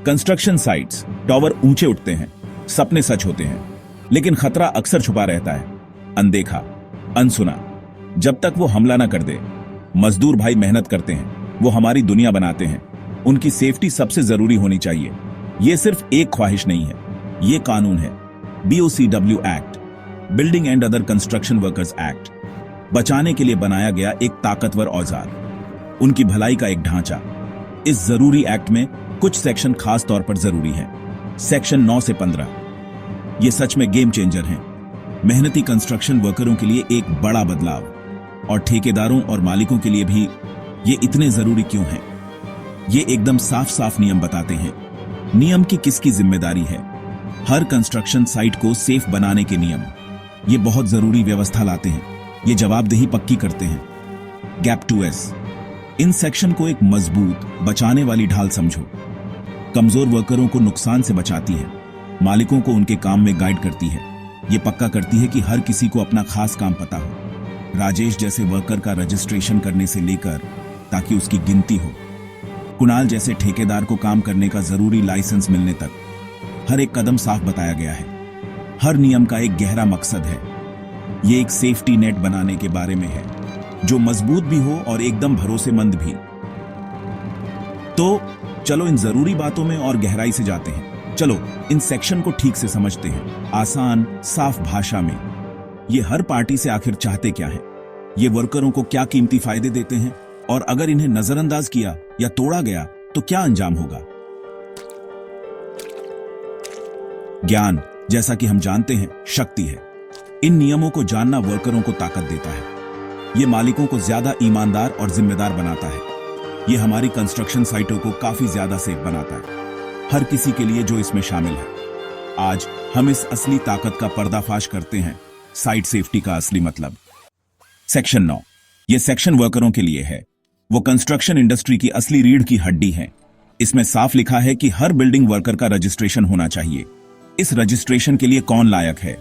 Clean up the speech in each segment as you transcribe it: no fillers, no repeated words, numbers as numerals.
Construction sites, tower ऊंचे उठते हैं, सपने सच होते हैं, लेकिन खतरा अक्सर छुपा रहता है, अनदेखा, अनसुना। जब तक वो हमला ना कर दे। मजदूर भाई मेहनत करते हैं, वो हमारी दुनिया बनाते हैं, उनकी सेफ्टी सबसे जरूरी होनी चाहिए। ये सिर्फ एक ख्वाहिश नहीं है, ये कानून है। BOCW act, building and other construction workers act, बचाने के लिए बनाया गया एक ताकतवर औजार, उनकी भलाई का एक ढांचा। इस जरूरी एक्ट में कुछ सेक्शन खास तौर पर जरूरी हैं। सेक्शन 9 से 15 ये सच में गेम चेंजर हैं। मेहनती कंस्ट्रक्शन वर्करों के लिए एक बड़ा बदलाव, और ठेकेदारों और मालिकों के लिए भी ये इतने जरूरी क्यों हैं? ये एकदम साफ साफ नियम बताते हैं। नियम की किसकी जिम्मेदारी है? हर कंस्ट्रक्शन साइट को सेफ बनाने के नियम। ये बहुत जरूरी व्यवस्था लाते हैं, ये जवाबदेही पक्की करते हैं। गैप 2S, इन सेक्शन को एक मजबूत बचाने वाली ढाल समझो। कमजोर वर्करों को नुकसान से बचाती है, मालिकों को उनके काम में गाइड करती है। ये पक्का करती है कि हर किसी को अपना खास काम पता हो। राजेश जैसे वर्कर का रजिस्ट्रेशन करने से लेकर ताकि उसकी गिनती हो, कुणाल जैसे ठेकेदार को काम करने का जरूरी लाइसेंस मिलने तक, हर एक कदम साफ बताया गया है। हर नियम का एक गहरा मकसद है। ये एक सेफ्टी नेट बनाने के बारे में है, जो मजबूत भी हो और एकदम भरोसेमंद भी। तो चलो इन जरूरी बातों में और गहराई से जाते हैं। चलो इन सेक्शन को ठीक से समझते हैं, आसान साफ भाषा में। ये हर पार्टी से आखिर चाहते क्या है? ये वर्करों को क्या कीमती फायदे देते हैं? और अगर इन्हें नजरअंदाज किया या तोड़ा गया तो क्या अंजाम होगा? ज्ञान, जैसा कि हम जानते हैं, शक्ति है। इन नियमों को जानना वर्करों को ताकत देता है। ये मालिकों को ज्यादा ईमानदार और जिम्मेदार बनाता है। ये हमारी कंस्ट्रक्शन साइटों को काफी ज्यादा सेफ बनाता है, हर किसी के लिए जो इसमें शामिल है। आज हम इस असली ताकत का पर्दाफाश करते हैं, साइट सेफ्टी का असली मतलब। सेक्शन 9, ये सेक्शन वर्करों के लिए है। वो कंस्ट्रक्शन इंडस्ट्री की असली रीढ़ की हड्डी है। इसमें साफ लिखा है कि हर बिल्डिंग वर्कर का रजिस्ट्रेशन होना चाहिए। इस रजिस्ट्रेशन के लिए कौन लायक है?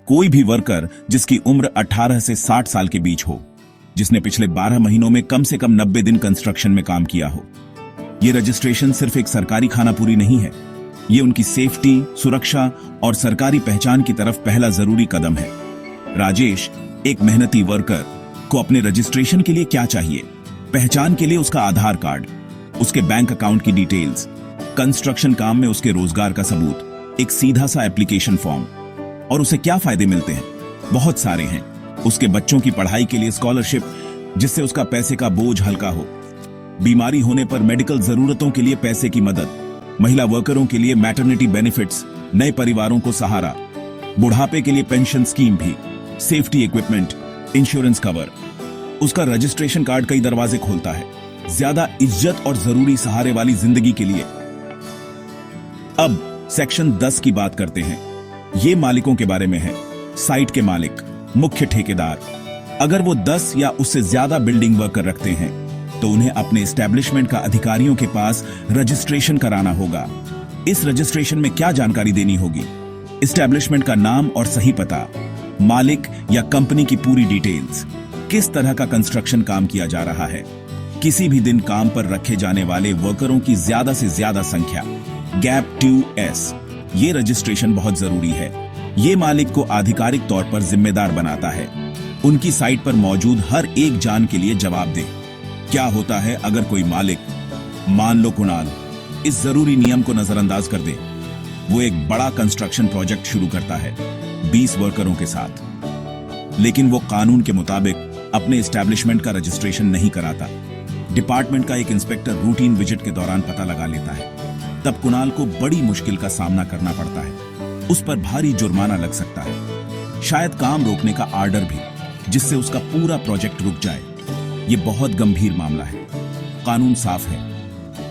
कोई भी वर्कर जिसकी उम्र 18 से 60 साल के बीच हो, जिसने पिछले 12 महीनों में कम से कम 90 दिन कंस्ट्रक्शन में काम किया हो। ये रजिस्ट्रेशन सिर्फ एक सरकारी खानापूरी नहीं है, ये उनकी सेफ्टी, सुरक्षा और सरकारी पहचान की तरफ पहला जरूरी कदम है। राजेश, एक मेहनती वर्कर, को अपने रजिस्ट्रेशन के लिए क्या चाहिए? पहचान के लिए उसका आधार कार्ड, उसके बैंक अकाउंट की डिटेल्स, कंस्ट्रक्शन काम में उसके रोजगार का सबूत, एक सीधा सा एप्लीकेशन फॉर्म। और उसे क्या फायदे मिलते हैं? बहुत सारे हैं। उसके बच्चों की पढ़ाई के लिए स्कॉलरशिप, जिससे उसका पैसे का बोझ हल्का हो। बीमारी होने पर मेडिकल जरूरतों के लिए पैसे की मदद, महिला वर्करों के लिए मैटरनिटी बेनिफिट्स, नए परिवारों को सहारा, बुढ़ापे के लिए पेंशन स्कीम भी, सेफ्टी इक्विपमेंट, इंश्योरेंस कवर। उसका रजिस्ट्रेशन कार्ड कई दरवाजे खोलता है, ज्यादा इज्जत और जरूरी सहारे वाली जिंदगी के लिए। अब सेक्शन 10 की बात करते हैं। ये मालिकों के बारे में है। साइट के मालिक, मुख्य ठेकेदार। अगर वो 10 या उससे ज्यादा बिल्डिंग वर्कर रखते हैं तो उन्हें अपने एस्टेब्लिशमेंट का अधिकारियों के पास रजिस्ट्रेशन कराना होगा। इस रजिस्ट्रेशन में क्या जानकारी देनी होगी? एस्टेब्लिशमेंट का नाम और सही पता, मालिक या कंपनी की पूरी डिटेल्स, किस तरह का कंस्ट्रक्शन काम किया जा रहा है, किसी भी दिन काम पर रखे जाने वाले वर्करों की ज्यादा से ज्यादा संख्या। गैप 2S, ये रजिस्ट्रेशन बहुत जरूरी है। ये मालिक को आधिकारिक तौर पर जिम्मेदार बनाता है, उनकी साइट पर मौजूद हर एक जान के लिए जवाब दे। क्या होता है अगर कोई मालिक, मान लो कुणाल, इस जरूरी नियम को नजरअंदाज कर दे? वो एक बड़ा कंस्ट्रक्शन प्रोजेक्ट शुरू करता है 20 वर्करों के साथ, लेकिन वो कानून के मुताबिक अपने एस्टेब्लिशमेंट का रजिस्ट्रेशन नहीं कराता। डिपार्टमेंट का एक इंस्पेक्टर रूटीन विजिट के दौरान पता लगा लेता है। तब कुणाल को बड़ी मुश्किल का सामना करना पड़ता है। उस पर भारी जुर्माना लग सकता है, शायद काम रोकने का आर्डर भी, जिससे उसका पूरा प्रोजेक्ट रुक जाए। ये बहुत गंभीर मामला है। कानून साफ है,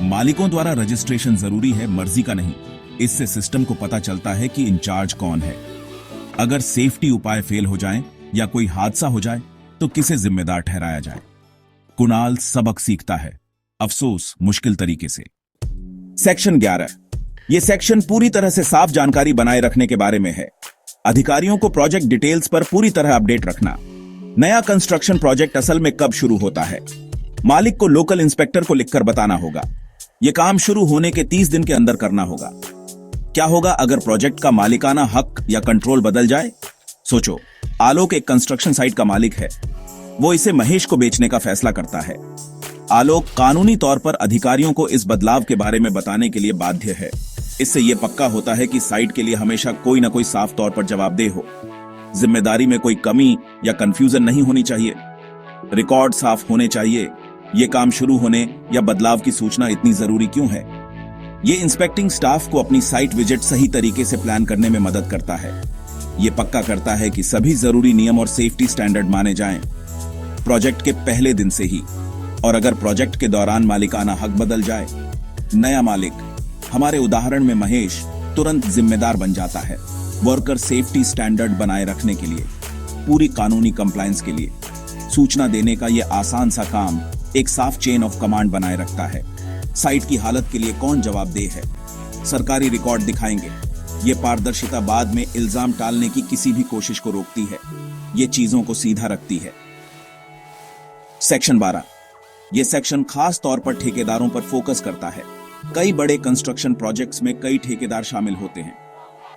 मालिकों द्वारा रजिस्ट्रेशन जरूरी है, मर्जी का नहीं। इससे सिस्टम को पता चलता है कि इंचार्ज कौन है। अगर सेफ्टी उपाय फेल हो जाएं या कोई हादसा हो जाए तो किसे जिम्मेदार ठहराया जाए? कुणाल सबक सीखता है, अफसोस मुश्किल तरीके से। सेक्शन 11, यह सेक्शन पूरी तरह से साफ जानकारी बनाए रखने के बारे में है। अधिकारियों को प्रोजेक्ट डिटेल्स पर पूरी तरह अपडेट रखना। नया कंस्ट्रक्शन प्रोजेक्ट असल में कब शुरू होता है, मालिक को लोकल इंस्पेक्टर को लिखकर बताना होगा। यह काम शुरू होने के 30 दिन के अंदर करना होगा। क्या होगा अगर प्रोजेक्ट का मालिकाना हक या कंट्रोल बदल जाए? सोचो, आलोक एक कंस्ट्रक्शन साइट का मालिक है। वो इसे महेश को बेचने का फैसला करता है। आलोक कानूनी तौर पर अधिकारियों को इस बदलाव के बारे में बताने के लिए बाध्य है। इससे यह पक्का होता है कि साइट के लिए हमेशा कोई ना कोई साफ तौर पर जवाबदेह हो। जिम्मेदारी में कोई कमी या कंफ्यूजन नहीं होनी चाहिए। रिकॉर्ड साफ होने चाहिए। यह काम शुरू होने या बदलाव की सूचना इतनी जरूरी क्यों है? यह इंस्पेक्टिंग स्टाफ को अपनी साइट विजिट सही तरीके से प्लान करने में मदद करता है। यह पक्का करता है कि सभी जरूरी नियम और सेफ्टी स्टैंडर्ड माने जाएं प्रोजेक्ट के पहले दिन से ही। और अगर प्रोजेक्ट के दौरान मालिकाना हक बदल जाए, नया मालिक, हमारे उदाहरण में महेश, तुरंत जिम्मेदार बन जाता है वर्कर सेफ्टी स्टैंडर्ड बनाए रखने के लिए, पूरी कानूनी कंप्लायंस के लिए। सूचना देने का यह आसान सा काम एक साफ चेन ऑफ कमांड बनाए रखता है। साइट की हालत के लिए कौन जवाबदेह है, सरकारी रिकॉर्ड दिखाएंगे। ये पारदर्शिता बाद में इल्जाम टालने की किसी भी कोशिश को रोकती है। ये चीजों को सीधा रखती है। सेक्शन 12। यह सेक्शन खास तौर पर ठेकेदारों पर फोकस करता है। कई बड़े कंस्ट्रक्शन प्रोजेक्ट्स में कई ठेकेदार शामिल होते हैं।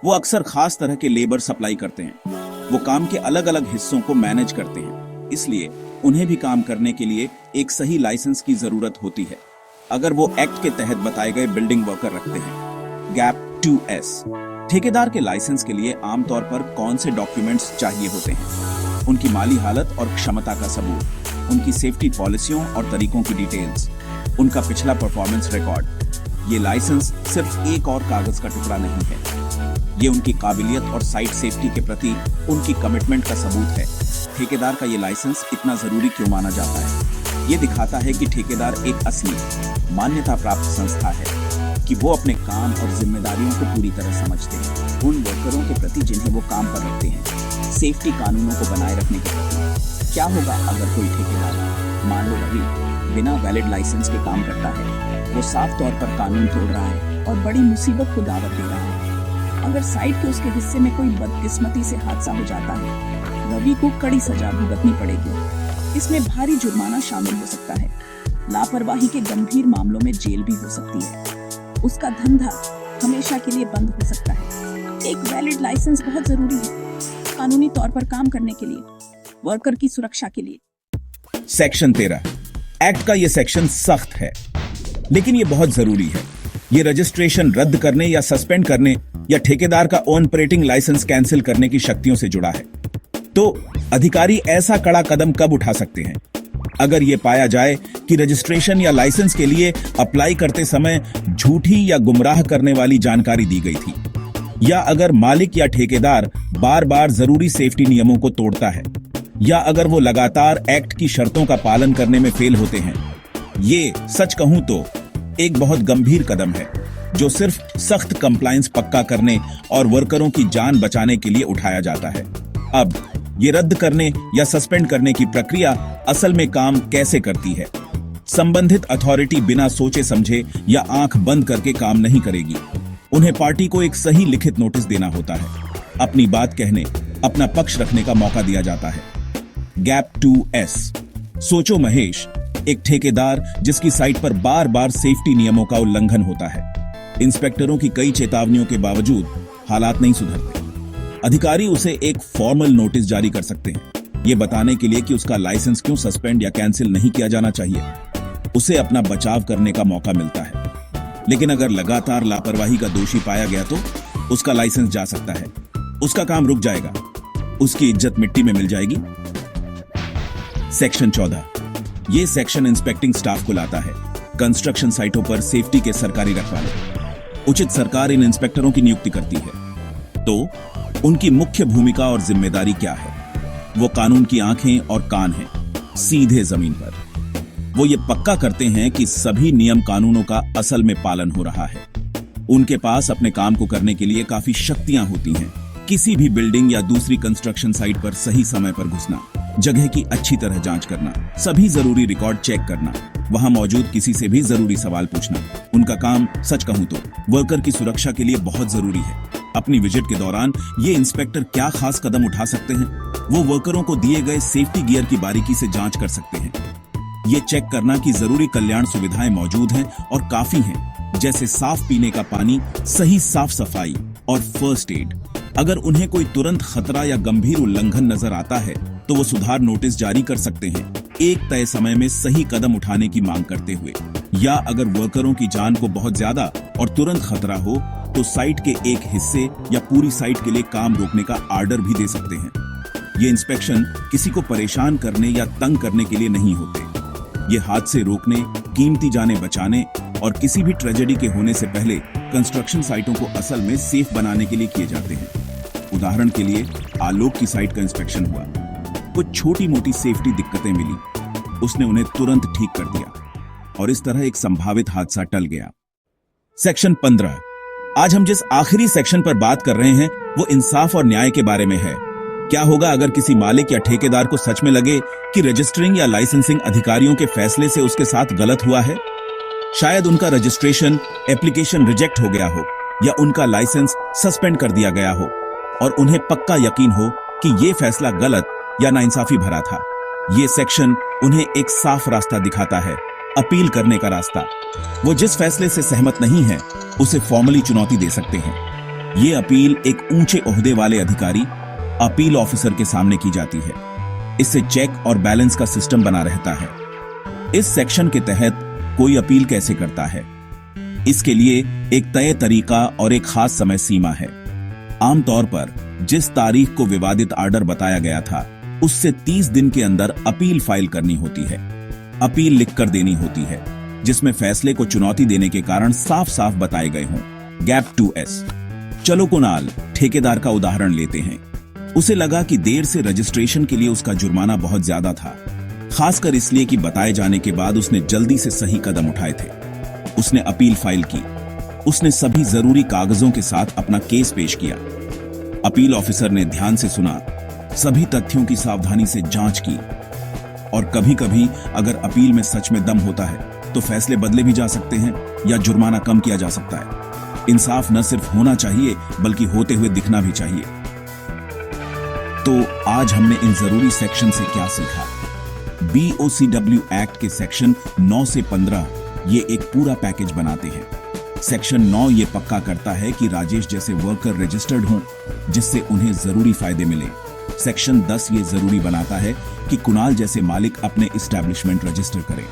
वो अक्सर खास तरह के लेबर सप्लाई करते हैं। वो काम के अलग अलग हिस्सों को मैनेज करते हैं, इसलिए उन्हें भी काम करने के लिए एक सही लाइसेंस की जरूरत होती है। अगर वो एक्ट के तहत बताए गए बिल्डिंग वर्कर रखते हैं। Gap 2S। ठेकेदार के लाइसेंस के लिए आमतौर पर कौन से डॉक्यूमेंट्स चाहिए होते हैं? उनकी माली हालत और क्षमता का सबूत, उनकी सेफ्टी पॉलिसियों और तरीकों की डिटेल्स, उनका पिछला परफॉर्मेंस रिकॉर्ड। ये लाइसेंस सिर्फ एक और कागज का टुकड़ा नहीं है। ये उनकी काबिलियत और साइट सेफ्टी के प्रति उनकी कमिटमेंट का सबूत है। ठेकेदार का ये लाइसेंस इतना जरूरी क्यों माना जाता है? ये दिखाता है कि ठेकेदार एक असली मान्यता प्राप्त संस्था है, कि वो अपने काम और जिम्मेदारियों को पूरी तरह समझते हैं, उन वर्करों के प्रति जिन्हें वो काम पर रखते हैं, सेफ्टी कानूनों को बनाए रखने के प्रति। क्या होगा अगर कोई ठेकेदार, मान लो रवि, बिना वैलिड लाइसेंस के काम करता है? वो साफ तौर पर कानून तोड़ रहा है और बड़ी मुसीबत को दावत दे रहा है। अगर साइट के उसके हिस्से में कोई बदकिस्मती से हादसा हो जाता है, रवि को कड़ी सजा भुगतनी पड़ेगी। इसमें भारी जुर्माना शामिल हो सकता है। लापरवाही के गंभीर मामलों में जेल भी हो सकती है। उसका धंधा हमेशा के लिए बंद हो सकता है। एक वैलिड लाइसेंस बहुत जरूरी है, कानूनी तौर पर काम करने के लिए, वर्कर की सुरक्षा के लिए। सेक्शन 13। एक्ट का यह सेक्शन सख्त है, लेकिन यह बहुत जरूरी है। यह रजिस्ट्रेशन रद्द करने या सस्पेंड करने या ठेकेदार का ऑपरेटिंग लाइसेंस कैंसिल करने की शक्तियों से जुड़ा है। तो अधिकारी ऐसा कड़ा कदम कब उठा सकते हैं? अगर यह पाया जाए कि रजिस्ट्रेशन या लाइसेंस के लिए अप्लाई करते समय झूठी या गुमराह करने वाली जानकारी दी गई थी, या अगर मालिक या ठेकेदार बार बार जरूरी सेफ्टी नियमों को तोड़ता है, या अगर वो लगातार एक्ट की शर्तों का पालन करने में फेल होते हैं। ये सच कहूं तो एक बहुत गंभीर कदम है, जो सिर्फ सख्त कंप्लायंस पक्का करने और वर्करों की जान बचाने के लिए उठाया जाता है। अब ये रद्द करने या सस्पेंड करने की प्रक्रिया असल में काम कैसे करती है? संबंधित अथॉरिटी बिना सोचे समझे या आंख बंद करके काम नहीं करेगी। उन्हें पार्टी को एक सही लिखित नोटिस देना होता है, अपनी बात कहने, अपना पक्ष रखने का मौका दिया जाता है। Gap 2S। सोचो महेश, एक ठेकेदार जिसकी साइट पर बार बार सेफ्टी नियमों का उल्लंघन होता है। इंस्पेक्टरों की कई चेतावनियों के बावजूद हालात नहीं सुधरते। अधिकारी उसे एक फॉर्मल नोटिस जारी कर सकते हैं, ये बताने के लिए कि उसका लाइसेंस क्यों सस्पेंड या कैंसिल नहीं किया जाना चाहिए। उसे अपना बचाव करने का मौका मिलता है। लेकिन अगर लगातार लापरवाही का दोषी पाया गया तो उसका लाइसेंस जा सकता है, उसका काम रुक जाएगा, उसकी इज्जत मिट्टी में मिल जाएगी। सेक्शन 14। ये सेक्शन इंस्पेक्टिंग स्टाफ को लाता है, कंस्ट्रक्शन साइटों पर सेफ्टी के सरकारी रखवाले। उचित सरकार इन इंस्पेक्टरों की नियुक्ति करती है, तो उनकी मुख्य भूमिका और जिम्मेदारी क्या है? वो कानून की आंखें और कान हैं, सीधे जमीन पर। वो ये पक्का करते हैं कि सभी नियम कानूनों का असल में पालन हो रहा है। उनके पास अपने काम को करने के लिए काफी शक्तियां होती हैं। किसी भी बिल्डिंग या दूसरी कंस्ट्रक्शन साइट पर सही समय पर घुसना, जगह की अच्छी तरह जांच करना, सभी जरूरी रिकॉर्ड चेक करना, वहां मौजूद किसी से भी जरूरी सवाल पूछना। उनका काम सच कहूं तो वर्कर की सुरक्षा के लिए बहुत जरूरी है। अपनी विजिट के दौरान ये इंस्पेक्टर क्या खास कदम उठा सकते हैं? वो वर्करों को दिए गए सेफ्टी गियर की बारीकी से जांच कर सकते हैं। ये चेक करना कि जरूरी कल्याण सुविधाएं मौजूद हैं और काफी हैं, जैसे साफ पीने का पानी, सही साफ सफाई और फर्स्ट एड। अगर उन्हें कोई तुरंत खतरा या गंभीर उल्लंघन नजर आता है तो वो सुधार नोटिस जारी कर सकते हैं, एक तय समय में सही कदम उठाने की मांग करते हुए। या अगर वर्करों की जान को बहुत ज्यादा और तुरंत खतरा हो तो साइट के एक हिस्से या पूरी साइट के लिए काम रोकने का आर्डर भी दे सकते हैं। ये इंस्पेक्शन किसी को परेशान करने या तंग करने के लिए नहीं होते। ये हादसे रोकने, कीमती जानें बचाने और किसी भी ट्रेजेडी के होने से पहले कंस्ट्रक्शन साइटों को असल में सेफ बनाने के लिए किए जाते हैं। उदाहरण के लिए आलोक की साइट का इंस्पेक्शन हुआ, कुछ छोटी मोटी सेफ्टी दिक्कतें मिली, उसने उन्हें तुरंत ठीक कर दिया और इस तरह एक संभावित हादसा टल गया। सेक्शन 15। आज हम जिस आखिरी सेक्शन पर बात कर रहे हैं वो इंसाफ और न्याय के बारे में है। क्या होगा अगर किसी मालिक या ठेकेदार को सच में लगे कि रजिस्टरिंग या लाइसेंसिंग अधिकारियों के फैसले से उसके साथ गलत हुआ है? शायद उनका रजिस्ट्रेशन एप्लीकेशन रिजेक्ट हो गया हो या उनका लाइसेंस सस्पेंड कर दिया गया हो और उन्हें पक्का यकीन हो कि ये फैसला गलत या नाइंसाफी भरा था। ये सेक्शन उन्हें एक साफ रास्ता दिखाता है, अपील करने का रास्ता। वो जिस फैसले से सहमत नहीं है उसे फॉर्मली चुनौती दे सकते हैं। ये अपील एक ऊंचे ओहदे वाले अधिकारी, अपील ऑफिसर के सामने की जाती है। इससे चेक और बैलेंस का सिस्टम बना रहता है। इस सेक्शन के तहत कोई अपील कैसे करता है, इसके लिए एक तय तरीका और एक खास समय सीमा है। आमतौर पर जिस तारीख को विवादित आर्डर बताया गया था उससे 30 दिन के अंदर अपील फाइल करनी होती है। अपील लिखकर देनी होती है जिसमें फैसले को चुनौती देने के कारण साफ साफ बताए गए हों। Gap 2S। चलो कुणाल ठेकेदार का उदाहरण लेते हैं। उसे लगा कि देर से रजिस्ट्रेशन के लिए उसका जुर्माना बहुत ज्यादा था, खासकर इसलिए कि बताए जाने के बाद उसने जल्दी से सही कदम उठाए थे। उसने अपील फाइल की, उसने सभी जरूरी कागजों के साथ अपना केस पेश किया। अपील ऑफिसर ने ध्यान से सुना, सभी तथ्यों की सावधानी से जांच की और कभी कभी अगर अपील में सच में दम होता है तो फैसले बदले भी जा सकते हैं या जुर्माना कम किया जा सकता है। इंसाफ न सिर्फ होना चाहिए बल्कि होते हुए दिखना भी चाहिए। तो आज हमने इन जरूरी सेक्शन से क्या सीखा? BOCW एक्ट के सेक्शन 9 से 15 ये एक पूरा पैकेज बनाते हैं। सेक्शन 9 ये पक्का करता है कि राजेश जैसे वर्कर रजिस्टर्ड हों जिससे उन्हें जरूरी फायदे मिले। सेक्शन 10 ये जरूरी बनाता है कि कुणाल जैसे मालिक अपने इस्टेब्लिशमेंट रजिस्टर करें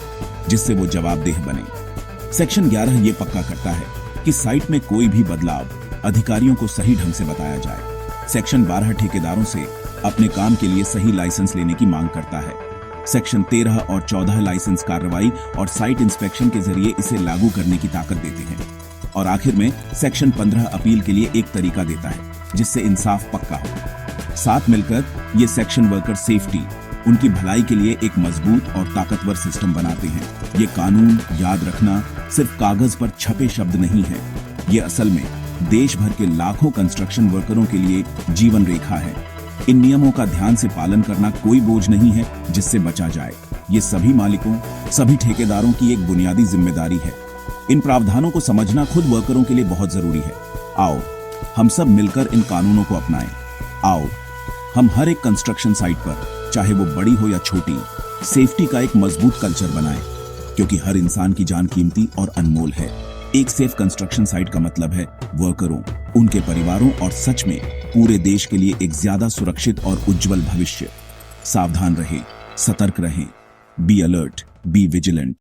जिससे वो जवाबदेह बने। सेक्शन 11 ये पक्का करता है कि साइट में कोई भी बदलाव अधिकारियों को सही ढंग से बताया जाए। सेक्शन 12 ठेकेदारों से अपने काम के लिए सही लाइसेंस लेने की मांग करता है। सेक्शन 13 और 14 लाइसेंस कार्रवाई और साइट इंस्पेक्शन के जरिए इसे लागू करने की ताकत देते हैं। और आखिर में सेक्शन 15 अपील के लिए एक तरीका देता है जिससे इंसाफ पक्का हो। साथ मिलकर ये सेक्शन वर्कर सेफ्टी, उनकी भलाई के लिए एक मजबूत और ताकतवर सिस्टम बनाते हैं। ये कानून याद रखना सिर्फ कागज पर छपे शब्द नहीं है, ये असल में देश भर के लाखों कंस्ट्रक्शन वर्करों के लिए जीवन रेखा है। इन नियमों का ध्यान से पालन करना कोई बोझ नहीं है जिससे बचा जाए। ये सभी मालिकों, सभी ठेकेदारों की एक बुनियादी जिम्मेदारी है। इन प्रावधानों को समझना खुद वर्करों के लिए बहुत जरूरी है। आओ हम सब मिलकर इन कानूनों को अपनाएं। आओ हम हर एक कंस्ट्रक्शन साइट पर, चाहे वो बड़ी हो या छोटी, सेफ्टी का एक मजबूत कल्चर बनाएं, क्योंकि हर इंसान की जान कीमती और अनमोल है। एक सेफ कंस्ट्रक्शन साइट का मतलब है वर्करों, उनके परिवारों और सच में पूरे देश के लिए एक ज्यादा सुरक्षित और उज्जवल भविष्य। सावधान रहें, सतर्क रहें, बी अलर्ट, बी विजिलेंट।